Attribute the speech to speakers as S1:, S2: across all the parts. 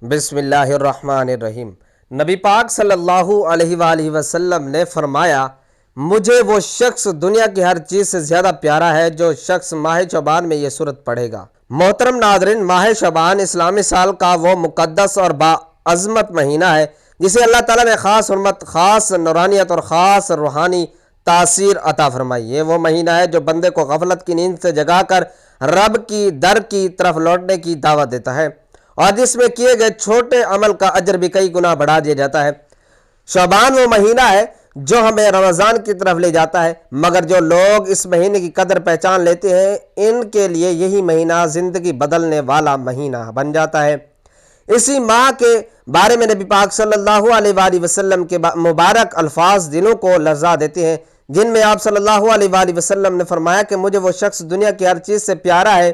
S1: بسم اللہ الرحمن الرحیم۔ نبی پاک صلی اللہ علیہ وآلہ وسلم نے فرمایا، مجھے وہ شخص دنیا کی ہر چیز سے زیادہ پیارا ہے جو شخص ماہ شعبان میں یہ سورت پڑھے گا۔ محترم ناظرین، ماہ شعبان اسلامی سال کا وہ مقدس اور باعظمت مہینہ ہے جسے اللہ تعالیٰ نے خاص حرمت، خاص نورانیت اور خاص روحانی تاثیر عطا فرمائی۔ یہ وہ مہینہ ہے جو بندے کو غفلت کی نیند سے جگا کر رب کی در کی طرف لوٹنے کی دعوت دیتا ہے، اور جس میں کیے گئے چھوٹے عمل کا اجر بھی کئی گنا بڑھا دیا جاتا ہے۔ شعبان وہ مہینہ ہے جو ہمیں رمضان کی طرف لے جاتا ہے، مگر جو لوگ اس مہینے کی قدر پہچان لیتے ہیں ان کے لیے یہی مہینہ زندگی بدلنے والا مہینہ بن جاتا ہے۔ اسی ماہ کے بارے میں نبی پاک صلی اللہ علیہ وآلہ وسلم کے مبارک الفاظ دلوں کو لرزا دیتے ہیں، جن میں آپ صلی اللہ علیہ وآلہ وسلم نے فرمایا کہ مجھے وہ شخص دنیا کی ہر چیز سے پیارا ہے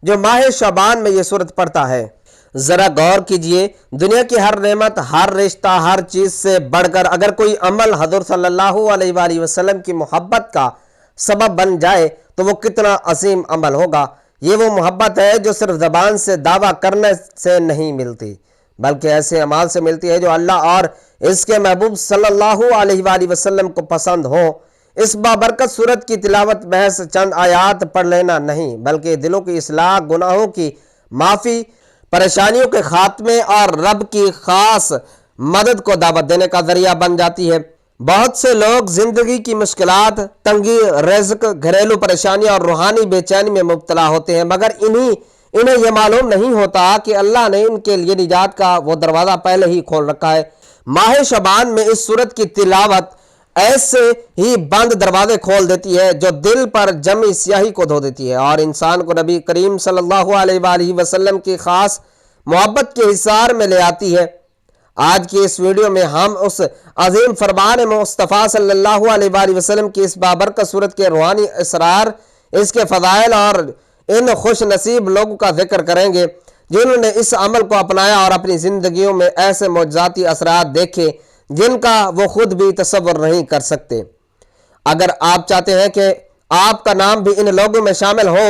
S1: جو ماہ شعبان میں یہ سورت پڑھتا ہے۔ ذرا غور کیجئے، دنیا کی ہر نعمت، ہر رشتہ، ہر چیز سے بڑھ کر اگر کوئی عمل حضور صلی اللہ علیہ وآلہ وسلم کی محبت کا سبب بن جائے تو وہ کتنا عظیم عمل ہوگا۔ یہ وہ محبت ہے جو صرف زبان سے دعویٰ کرنے سے نہیں ملتی، بلکہ ایسے اعمال سے ملتی ہے جو اللہ اور اس کے محبوب صلی اللہ علیہ وآلہ وسلم کو پسند ہو۔ اس بابرکت سورت کی تلاوت محض چند آیات پڑھ لینا نہیں، بلکہ دلوں کی اصلاح، گناہوں کی معافی، پریشانیوں کے خاتمے اور رب کی خاص مدد کو دعوت دینے کا ذریعہ بن جاتی ہے۔ بہت سے لوگ زندگی کی مشکلات، تنگی رزق، گھریلو پریشانیاں اور روحانی بے چینی میں مبتلا ہوتے ہیں، مگر انہیں یہ معلوم نہیں ہوتا کہ اللہ نے ان کے لیے نجات کا وہ دروازہ پہلے ہی کھول رکھا ہے۔ ماہ شعبان میں اس سورت کی تلاوت ایسے ہی بند دروازے کھول دیتی ہے جو دل پر جمی سیاہی کو دھو دیتی ہے اور انسان کو نبی کریم صلی اللہ علیہ وآلہ وسلم کی خاص محبت کے حصار میں لے آتی ہے۔ آج کی اس ویڈیو میں ہم اس عظیم فرمان مصطفیٰ صلی اللہ علیہ وآلہ وسلم کی اس بابرکت سورت کے روحانی اسرار، اس کے فضائل اور ان خوش نصیب لوگوں کا ذکر کریں گے جنہوں نے اس عمل کو اپنایا اور اپنی زندگیوں میں ایسے معجزاتی اثرات دیکھے جن کا وہ خود بھی تصور نہیں کر سکتے۔ اگر آپ چاہتے ہیں کہ آپ کا نام بھی ان لوگوں میں شامل ہو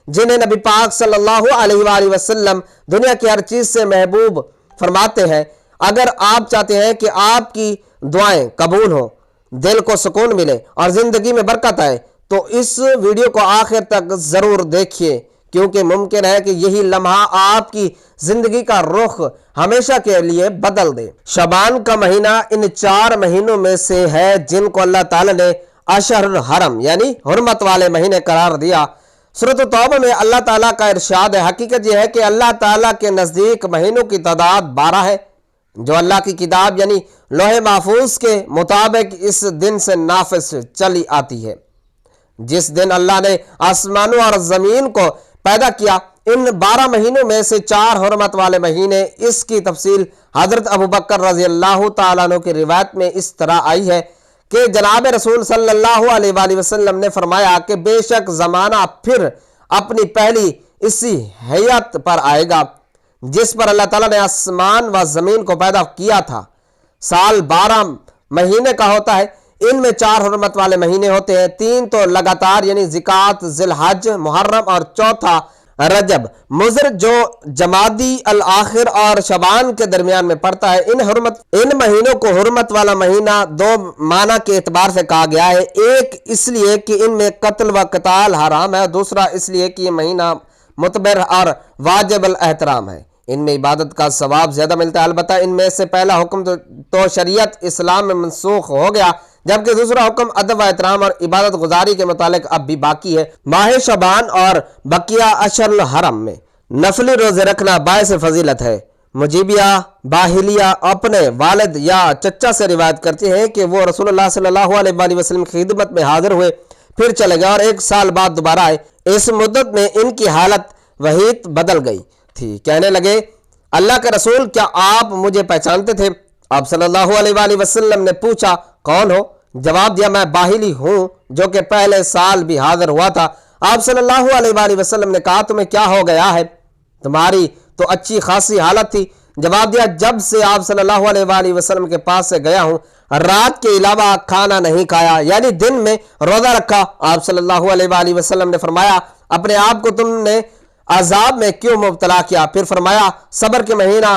S1: جنہیں نبی پاک صلی اللہ علیہ وآلہ وسلم دنیا کی ہر چیز سے محبوب فرماتے ہیں، اگر آپ چاہتے ہیں کہ آپ کی دعائیں قبول ہوں، دل کو سکون ملے اور زندگی میں برکت آئے، تو اس ویڈیو کو آخر تک ضرور دیکھیے، کیونکہ ممکن ہے کہ یہی لمحہ آپ کی زندگی کا رخ ہمیشہ کے لیے بدل دے۔ شعبان کا مہینہ ان 4 مہینوں میں سے ہے جن کو اللہ تعالیٰ نے اشہر الحرم یعنی حرمت والے مہینے قرار دیا۔ سورۃ توبہ میں اللہ تعالیٰ کا ارشاد ہے، حقیقت یہ ہے کہ اللہ تعالیٰ کے نزدیک مہینوں کی تعداد 12 ہے، جو اللہ کی کتاب یعنی لوح محفوظ کے مطابق اس دن سے نافذ چلی آتی ہے جس دن اللہ نے آسمانوں اور زمین کو پیدا کیا۔ ان 12 مہینوں میں سے 4 حرمت والے مہینے، اس کی تفصیل حضرت ابوبکر رضی اللہ تعالیٰ عنہ کی روایت میں اس طرح آئی ہے کہ جناب رسول صلی اللہ علیہ وآلہ وسلم نے فرمایا کہ بے شک زمانہ پھر اپنی پہلی اسی حیت پر آئے گا جس پر اللہ تعالیٰ نے آسمان و زمین کو پیدا کیا تھا۔ سال 12 مہینے کا ہوتا ہے، ان میں 4 حرمت والے مہینے ہوتے ہیں، 3 تو لگاتار یعنی ذی-القعدہ، ذی الحج، محرم اور چوتھا رجب مضر جو جمادی الاخر اور شعبان کے درمیان میں پڑتا ہے۔ ان مہینوں کو حرمت والا مہینہ 2 معنی کے اعتبار سے کہا گیا ہے، ایک اس لیے کہ ان میں قتل و قتال حرام ہے، دوسرا اس لیے کہ یہ مہینہ متبر اور واجب الاحترام ہے، ان میں عبادت کا ثواب زیادہ ملتا ہے۔ البتہ ان میں سے پہلا حکم تو شریعت اسلام میں منسوخ ہو گیا، جبکہ دوسرا حکم ادب و احترام اور عبادت گزاری کے متعلق اب بھی باقی ہے۔ ماہ شعبان اور بقیہ اشہر الحرم میں نفلی روزے رکھنا باعث فضیلت ہے۔ مجیبیہ باہلیہ اپنے والد یا چچا سے روایت کرتے ہیں کہ وہ رسول اللہ صلی اللہ علیہ وآلہ وسلم کی خدمت میں حاضر ہوئے، پھر چلے گئے اور 1 سال بعد دوبارہ آئے۔ اس مدت میں ان کی حالت وحیت بدل گئی تھی، کہنے لگے، اللہ کے رسول کیا آپ مجھے پہچانتے تھے؟ آپ صلی اللہ علیہ وآلہ وسلم نے پوچھا، کون ہو؟ جواب دیا، میں باہلی ہوں جو کہ پہلے سال بھی حاضر ہوا تھا۔ آپ صلی اللہ علیہ وآلہ وسلم نے کہا، تمہیں کیا ہو گیا ہے؟ تمہاری تو اچھی خاصی حالت تھی۔ جواب دیا، جب سے آپ صلی اللہ علیہ وآلہ وسلم کے پاس سے گیا ہوں رات کے علاوہ کھانا نہیں کھایا، یعنی دن میں روزہ رکھا۔ آپ صلی اللہ علیہ وآلہ وسلم نے فرمایا، اپنے آپ کو تم نے عذاب میں کیوں مبتلا کیا؟ پھر فرمایا، صبر کے مہینہ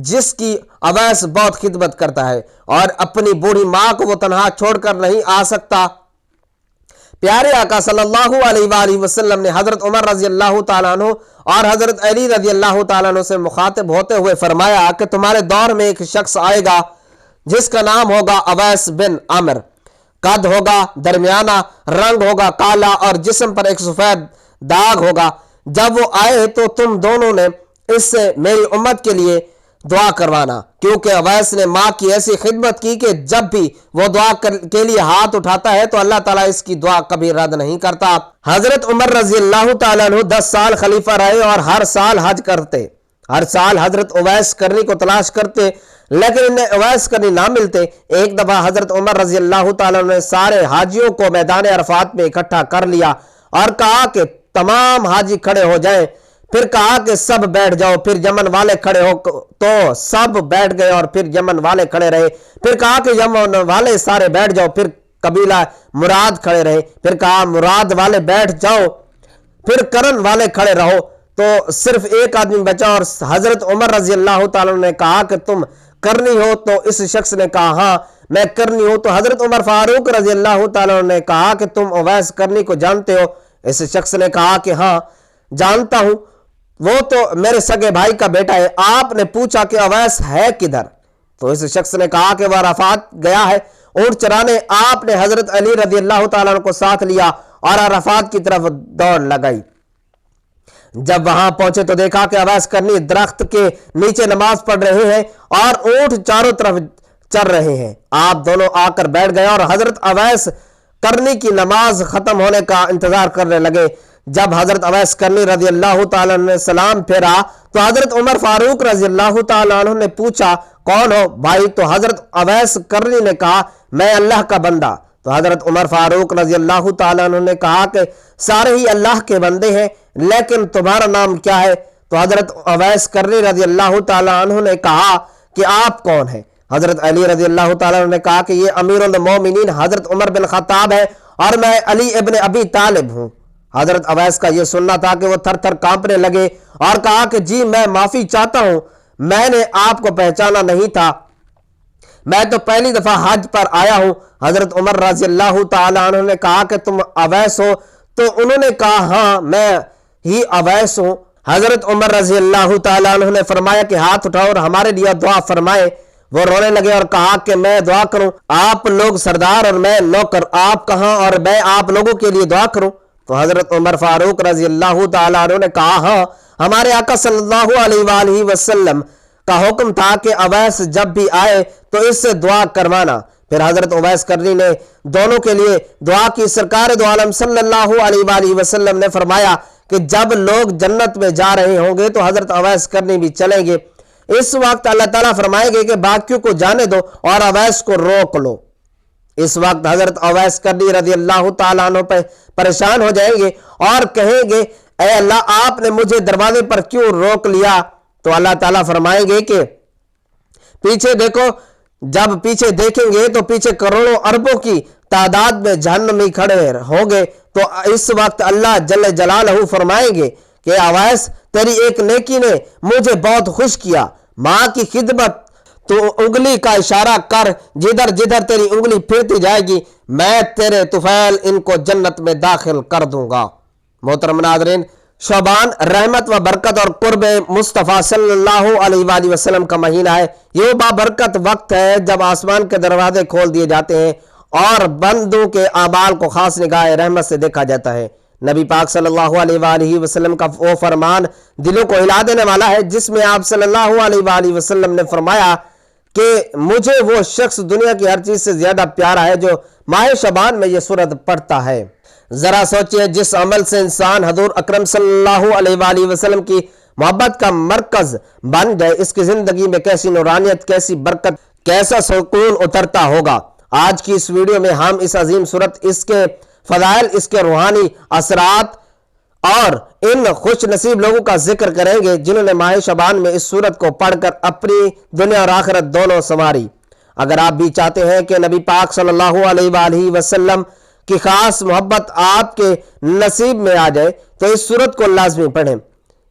S1: جس کی اویس بہت خدمت کرتا ہے اور اپنی بوڑھی ماں کو وہ تنہا چھوڑ کر نہیں آ سکتا۔ پیارے آقا صلی اللہ علیہ وآلہ وسلم نے حضرت عمر رضی اللہ تعالیٰ عنہ اور حضرت علی رضی اللہ تعالیٰ عنہ سے مخاطب ہوتے ہوئے فرمایا کہ تمہارے دور میں ایک شخص آئے گا جس کا نام ہوگا اویس بن عامر، قد ہوگا درمیانہ، رنگ ہوگا کالا اور جسم پر ایک سفید داغ ہوگا۔ جب وہ آئے تو تم دونوں نے اس سے میری امت کے لیے دعا کروانا، کیونکہ اویس نے ماں کی ایسی خدمت کی کہ جب بھی وہ دعا کے لیے ہاتھ اٹھاتا ہے تو اللہ تعالیٰ اس کی دعا کبھی رد نہیں کرتا۔ حضرت عمر رضی اللہ تعالیٰ عنہ 10 سال خلیفہ رہے اور ہر سال حج کرتے۔ ہر سال حضرت اویس کرنی کو تلاش کرتے لیکن انہیں اویس کرنی نہ ملتے۔ ایک دفعہ حضرت عمر رضی اللہ تعالیٰ عنہ نے سارے حاجیوں کو میدان عرفات میں اکٹھا کر لیا اور کہا کہ تمام حاجی کھڑے ہو جائیں، پھر کہا کہ سب بیٹھ جاؤ، پھر یمن والے کھڑے ہو تو سب بیٹھ گئے اور پھر یمن والے کھڑے رہے، پھر کہا کہ یمن والے سارے بیٹھ جاؤ، پھر قبیلہ مراد کھڑے رہے، پھر کہا مراد والے بیٹھ جاؤ، پھر کرن والے کھڑے رہو، تو صرف ایک آدمی بچا اور حضرت عمر رضی اللہ تعالیٰ نے کہا کہ تم کرنی ہو؟ تو اس شخص نے کہا ہاں میں کرنی ہوں۔ تو حضرت عمر فاروق رضی اللہ تعالیٰ نے کہا کہ تم اویس کرنی کو جانتے ہو؟ اس شخص نے کہا کہ ہاں جانتا ہوں، وہ تو میرے سگے بھائی کا بیٹا ہے۔ آپ نے پوچھا کہ اویس ہے کدھر؟ تو اس شخص نے کہا کہ وہ عرفات گیا ہے اونٹ چرانے۔ آپ نے حضرت علی رضی اللہ تعالیٰ کو ساتھ لیا اور عرفات کی طرف دوڑ لگائی۔ جب وہاں پہنچے تو دیکھا کہ اویس کرنی درخت کے نیچے نماز پڑھ رہے ہیں اور اونٹ چاروں طرف چر رہے ہیں۔ آپ دونوں آ کر بیٹھ گئے اور حضرت اویس کرنی کی نماز ختم ہونے کا انتظار کرنے لگے۔ جب حضرت اویس کرنی رضی اللہ تعالیٰ نے سلام پھیرا تو حضرت عمر فاروق رضی اللہ تعالیٰ عنہ نے پوچھا کون ہو بھائی؟ تو حضرت اویس کرنی نے کہا میں اللہ کا بندہ۔ تو حضرت عمر فاروق رضی اللہ تعالیٰ عنہ نے کہا کہ سارے ہی اللہ کے بندے ہیں، لیکن تمہارا نام کیا ہے؟ تو حضرت اویس کرنی رضی اللہ تعالیٰ عنہ نے کہا کہ آپ کون ہیں؟ حضرت علی رضی اللہ تعالیٰ عنہ نے کہا کہ یہ امیر المومنین حضرت عمر بن خطاب ہے اور میں علی ابن ابی طالب ہوں۔ حضرت اویس کا یہ سننا تھا کہ وہ تھر تھر کانپنے لگے اور کہا کہ جی میں معافی چاہتا ہوں، میں نے آپ کو پہچانا نہیں تھا، میں تو پہلی دفعہ حج پر آیا ہوں۔ حضرت عمر رضی اللہ تعالیٰ عنہ نے کہا کہ تم اویس ہو؟ تو انہوں نے کہا ہاں میں ہی اویس ہوں۔ حضرت عمر رضی اللہ تعالیٰ عنہ نے فرمایا کہ ہاتھ اٹھاؤ اور ہمارے لیے دعا فرمائے۔ وہ رونے لگے اور کہا کہ میں دعا کروں؟ آپ لوگ سردار اور میں نوکر، آپ کہاں اور میں آپ لوگوں کے لیے دعا کروں؟ تو حضرت عمر فاروق رضی اللہ تعالیٰ عنہ نے کہا ہاں ہمارے آقا صلی اللہ علیہ وآلہ وسلم کا حکم تھا کہ اویس جب بھی آئے تو اس سے دعا کروانا۔ پھر حضرت اویس کرنی نے دونوں کے لیے دعا کی۔ سرکار دو عالم صلی اللہ علیہ وآلہ وسلم نے فرمایا کہ جب لوگ جنت میں جا رہے ہوں گے تو حضرت اویس کرنی بھی چلیں گے۔ اس وقت اللہ تعالیٰ فرمائے گے کہ باقیوں کو جانے دو اور اویس کو روک لو۔ اس وقت حضرت اویس کرنی رضی اللہ تعالیٰ عنہ پہ پریشان ہو جائیں گے اور کہیں گے اے اللہ آپ نے مجھے دروازے پر کیوں روک لیا؟ تو اللہ تعالیٰ فرمائیں گے کہ پیچھے دیکھو۔ جب پیچھے دیکھیں گے تو پیچھے کروڑوں اربوں کی تعداد میں جہنم میں کھڑے ہوں گے۔ تو اس وقت اللہ جل جلالہ فرمائیں گے کہ اویس تیری ایک نیکی نے مجھے بہت خوش کیا، ماں کی خدمت، تو انگلی کا اشارہ کر، جدھر جدھر تیری انگلی پھرتی جائے گی میں تیرے طفیل ان کو جنت میں داخل کر دوں گا۔ محترم ناظرین، شعبان رحمت و برکت اور قرب مصطفیٰ صلی اللہ علیہ وآلہ وسلم کا مہینہ ہے۔ یہ بابرکت وقت ہے جب آسمان کے دروازے کھول دیے جاتے ہیں اور بندوں کے اعمال کو خاص نگاہ رحمت سے دیکھا جاتا ہے۔ نبی پاک صلی اللہ علیہ وآلہ وسلم کا وہ فرمان دلوں کو ہلا دینے والا ہے جس میں آپ صلی اللہ علیہ وآلہ وسلم نے فرمایا کہ مجھے وہ شخص دنیا کی ہر چیز سے زیادہ پیارا ہے جو ماہ شعبان میں یہ سورت پڑھتا ہے۔ ذرا سوچئے جس عمل سے انسان حضور اکرم صلی اللہ علیہ وآلہ وسلم کی محبت کا مرکز بن جائے، اس کی زندگی میں کیسی نورانیت، کیسی برکت، کیسا سکون اترتا ہوگا۔ آج کی اس ویڈیو میں ہم اس عظیم سورت، اس کے فضائل، اس کے روحانی اثرات اور ان خوش نصیب لوگوں کا ذکر کریں گے جنہوں نے ماہ شعبان میں اس سورت کو پڑھ کر اپنی دنیا اور آخرت دونوں سنواری۔ اگر آپ بھی چاہتے ہیں کہ نبی پاک صلی اللہ علیہ وآلہ وسلم کی خاص محبت آپ کے نصیب میں آ جائے تو اس سورت کو لازمی پڑھیں۔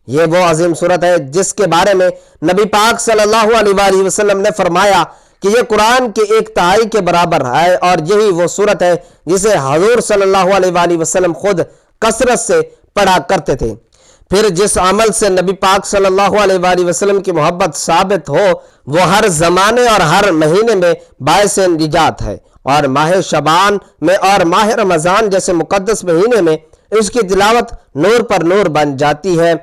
S1: یہ وہ عظیم صورت ہے جس کے بارے میں نبی پاک صلی اللہ علیہ وآلہ وسلم نے فرمایا کہ یہ قرآن کے 1/3 کے برابر ہے، اور یہی وہ صورت ہے جسے حضور صلی اللہ علیہ وآلہ وسلم خود کثرت سے پڑھا کرتے تھے۔ پھر جس عمل سے نبی پاک صلی اللہ علیہ وآلہ وسلم کی محبت ثابت ہو وہ ہر زمانے اور ہر مہینے میں باعث نجات ہے، اور ماہ شعبان میں اور ماہ رمضان جیسے مقدس مہینے میں اس کی تلاوت نور پر نور بن جاتی ہے۔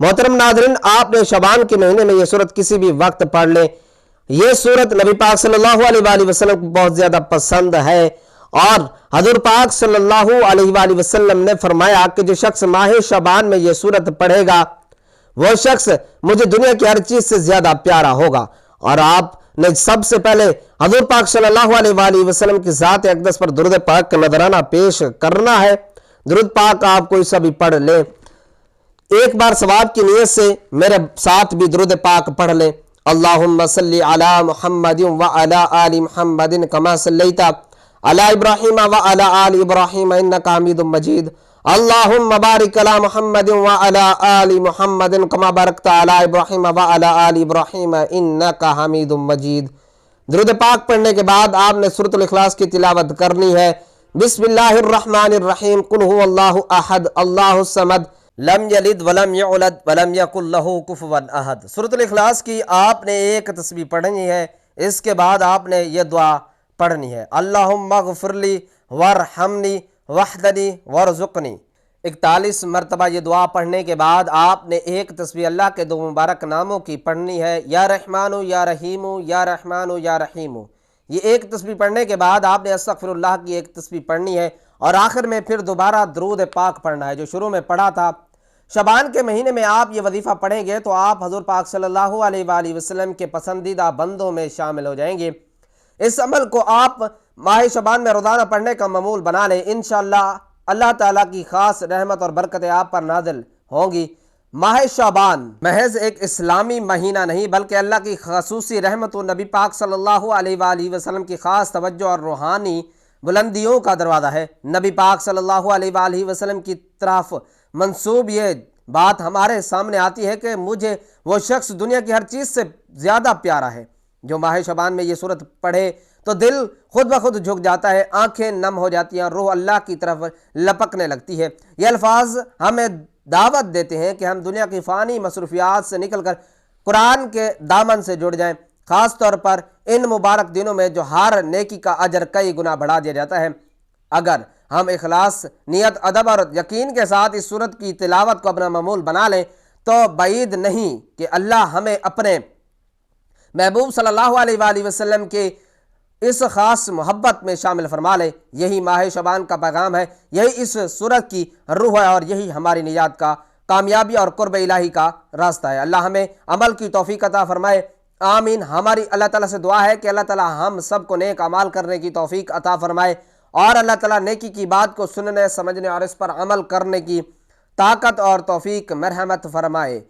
S1: محترم ناظرین، آپ نے شعبان کے مہینے میں یہ سورت کسی بھی وقت پڑھ لیں۔ یہ سورت نبی پاک صلی اللہ علیہ وآلہ وسلم کو بہت زیادہ پسند ہے، اور حضور پاک صلی اللہ علیہ وآلہ وسلم نے فرمایا کہ جو شخص ماہ شعبان میں یہ سورت پڑھے گا وہ شخص مجھے دنیا کی ہر چیز سے زیادہ پیارا ہوگا۔ اور آپ نے سب سے پہلے حضور پاک صلی اللہ علیہ وآلہ وسلم کی ذات اقدس پر درود پاک کا نذرانہ پیش کرنا ہے۔ درود پاک آپ کوئی سا بھی پڑھ لیں۔ ایک بار ثواب کی نیت سے میرے ساتھ بھی درود پاک پڑھ لیں۔ اللہم صلی علی محمد وعلی آل محمد کما صلیت علی ابراہیم وعلی آل ابراہیم انکا حمید مجید۔ اللہم بارک علی محمد وعلی آل محمد کما بارکت علی ابراہیم وعلی آل ابراہیم انکا حمید مجید۔ درود پاک پڑھنے کے بعد آپ نے سورۃ الاخلاص کی تلاوت کرنی ہے۔ بسم اللہ الرحمن الرحیم، قل هو اللہ احد اللہ الصمد لم یلد ولم یولد ولم یکن لہ کفوا احد۔ سورۃ الاخلاص کی آپ نے ایک تسبیح پڑھنی ہے، اس کے بعد آپ نے یہ دعا پڑھنی ہے، اللہم اغفر لی وارحمنی واہدنی وارزقنی۔ 41 مرتبہ یہ دعا پڑھنے کے بعد آپ نے ایک تسبیح اللہ کے 2 مبارک ناموں کی پڑھنی ہے، یا رحمانو یا رحیمو یا رحمانو یا رحیمو۔ یہ ایک تسبیح پڑھنے کے بعد آپ نے استغفر اللہ کی ایک تسبیح پڑھنی ہے، اور آخر میں پھر دوبارہ درود پاک پڑھنا ہے جو شروع میں پڑھا تھا۔ شعبان کے مہینے میں آپ یہ وظیفہ پڑھیں گے تو آپ حضور پاک صلی اللہ علیہ وآلہ وسلم کے پسندیدہ بندوں میں شامل ہو جائیں گے۔ اس عمل کو آپ ماہ شعبان میں روزانہ پڑھنے کا معمول بنا لیں، انشاءاللہ اللہ تعالیٰ کی خاص رحمت اور برکتیں آپ پر نازل ہوں گی۔ ماہ شعبان محض ایک اسلامی مہینہ نہیں بلکہ اللہ کی خصوصی رحمت و نبی پاک صلی اللہ علیہ وآلہ وسلم کی خاص توجہ اور روحانی بلندیوں کا دروازہ ہے۔ نبی پاک صلی اللہ علیہ وآلہ وسلم کی طرف منسوب یہ بات ہمارے سامنے آتی ہے کہ مجھے وہ شخص دنیا کی ہر چیز سے زیادہ پیارا ہے۔ جو ماہ شعبان میں یہ سورت پڑھے تو دل خود بخود جھک جاتا ہے، آنکھیں نم ہو جاتی ہیں، روح اللہ کی طرف لپکنے لگتی ہے۔ یہ الفاظ ہمیں دعوت دیتے ہیں کہ ہم دنیا کی فانی مصروفیات سے نکل کر قرآن کے دامن سے جڑ جائیں، خاص طور پر ان مبارک دنوں میں جو ہر نیکی کا اجر کئی گنا بڑھا دیا جاتا ہے۔ اگر ہم اخلاص، نیت، ادب اور یقین کے ساتھ اس سورت کی تلاوت کو اپنا معمول بنا لیں تو بعید نہیں کہ اللہ ہمیں اپنے محبوب صلی اللہ علیہ وآلہ وسلم کے اس خاص محبت میں شامل فرما لے۔ یہی ماہ شعبان کا پیغام ہے، یہی اس سورت کی روح ہے، اور یہی ہماری نجات کا، کامیابی اور قرب الہی کا راستہ ہے۔ اللہ ہمیں عمل کی توفیق عطا فرمائے، آمین۔ ہماری اللہ تعالیٰ سے دعا ہے کہ اللہ تعالیٰ ہم سب کو نیک اعمال کرنے کی توفیق عطا فرمائے، اور اللہ تعالیٰ نیکی کی بات کو سننے، سمجھنے اور اس پر عمل کرنے کی طاقت اور توفیق مرحمت فرمائے۔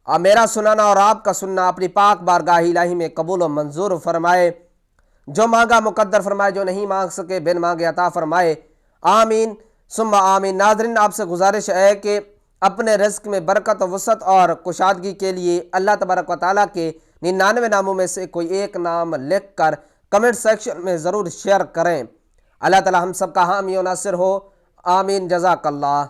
S1: میرا سنانا اور آپ کا سننا اپنی پاک بارگاہ الہی میں قبول و منظور فرمائے۔ جو مانگا مقدر فرمائے، جو نہیں مانگ سکے بن مانگے عطا فرمائے، آمین ثم آمین۔ ناظرین، آپ سے گزارش ہے کہ اپنے رزق میں برکت و وسعت اور کشادگی کے لیے اللہ تبارک و تعالیٰ کے 99 ناموں میں سے کوئی ایک نام لکھ کر کمنٹ سیکشن میں ضرور شیئر کریں۔ اللہ تعالیٰ ہم سب کا حامی و ناصر ہو، آمین۔ جزاک اللہ۔